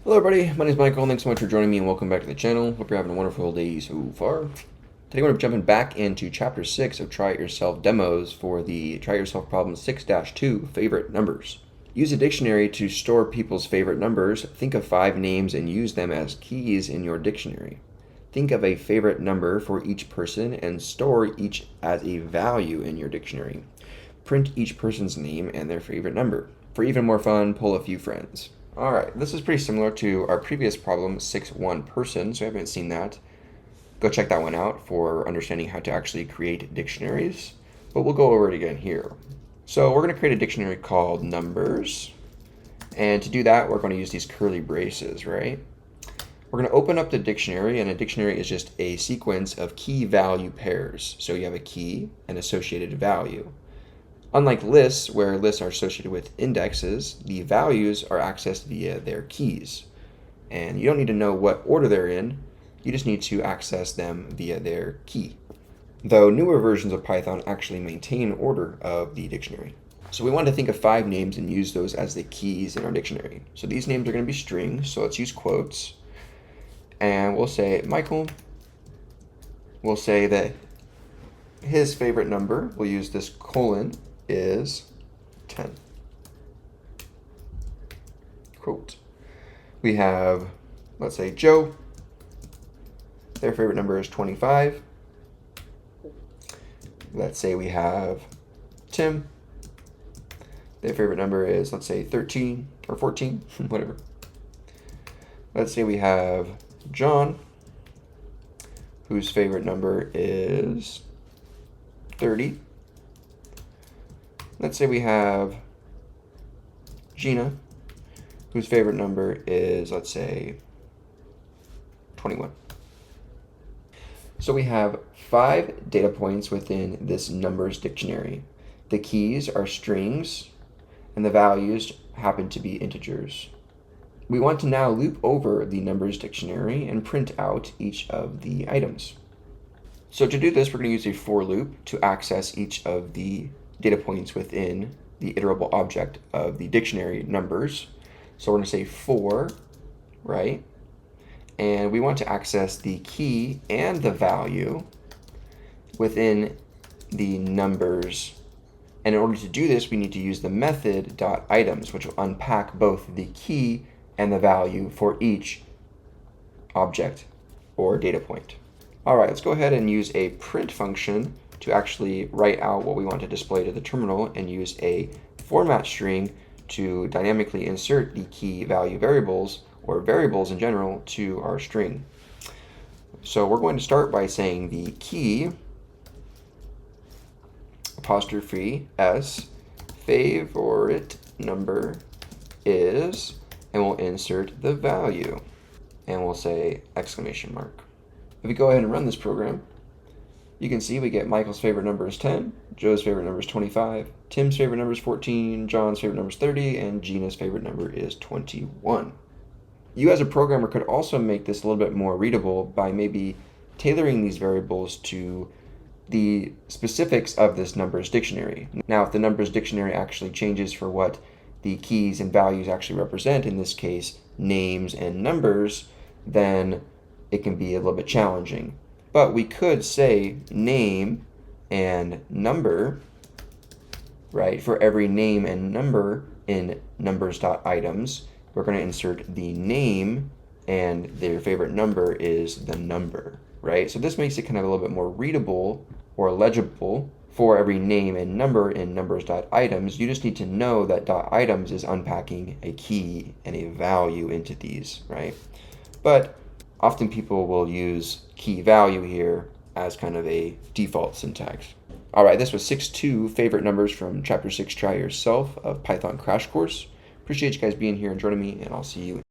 Hello everybody, my name is Michael. Thanks so much for joining me and welcome back to the channel. Hope you're having a wonderful day so far. Today we're jumping back into Chapter 6 of Try It Yourself demos for the Try It Yourself Problem 6-2 Favorite Numbers. Use a dictionary to store people's favorite numbers. Think of 5 names and use them as keys in your dictionary. Think of a favorite number for each person and store each as a value in your dictionary. Print each person's name and their favorite number. For even more fun, pull a few friends. Alright, this is pretty similar to our previous problem, 6-1 person, so if you haven't seen that, go check that one out for understanding how to actually create dictionaries, but we'll go over it again here. So we're going to create a dictionary called numbers, and to do that, we're going to use these curly braces, right? We're going to open up the dictionary, and a dictionary is just a sequence of key value pairs. So you have a key and associated value. Unlike lists, where lists are associated with indexes, the values are accessed via their keys. And you don't need to know what order they're in, you just need to access them via their key. Though newer versions of Python actually maintain order of the dictionary. So we want to think of 5 names and use those as the keys in our dictionary. So these names are going to be strings, so let's use quotes. And we'll say Michael. We'll say that his favorite number, we'll use this colon, is 10. Quote. We have, let's say, Joe. Their favorite number is 25. Let's say we have Tim. Their favorite number is, let's say, 13 or 14, whatever. Let's say we have John, whose favorite number is 30. Let's say we have Gina, whose favorite number is, let's say, 21. So we have 5 data points within this numbers dictionary. The keys are strings, and the values happen to be integers. We want to now loop over the numbers dictionary and print out each of the items. So to do this, we're going to use a for loop to access each of the data points within the iterable object of the dictionary numbers. So we're going to say for, right? And we want to access the key and the value within the numbers. And in order to do this, we need to use the method .items, which will unpack both the key and the value for each object or data point. All right, let's go ahead and use a print function to actually write out what we want to display to the terminal and use a format string to dynamically insert the key value variables or variables in general to our string. So we're going to start by saying the key apostrophe s favorite number is, and we'll insert the value and we'll say exclamation mark. If we go ahead and run this program, you can see we get Michael's favorite number is 10, Joe's favorite number is 25, Tim's favorite number is 14, John's favorite number is 30, and Gina's favorite number is 21. You as a programmer could also make this a little bit more readable by maybe tailoring these variables to the specifics of this numbers dictionary. Now, if the numbers dictionary actually changes for what the keys and values actually represent, in this case, names and numbers, then it can be a little bit challenging. But we could say name and number, right? For every name and number in numbers.items, we're going to insert the name and their favorite number is the number, right? So this makes it kind of a little bit more readable or legible. For every name and number in numbers.items, you just need to know that .items is unpacking a key and a value into these, right? But often people will use key value here as kind of a default syntax. All right, this was 6-2 favorite numbers from Chapter 6 Try Yourself of Python Crash Course. Appreciate you guys being here and joining me, and I'll see you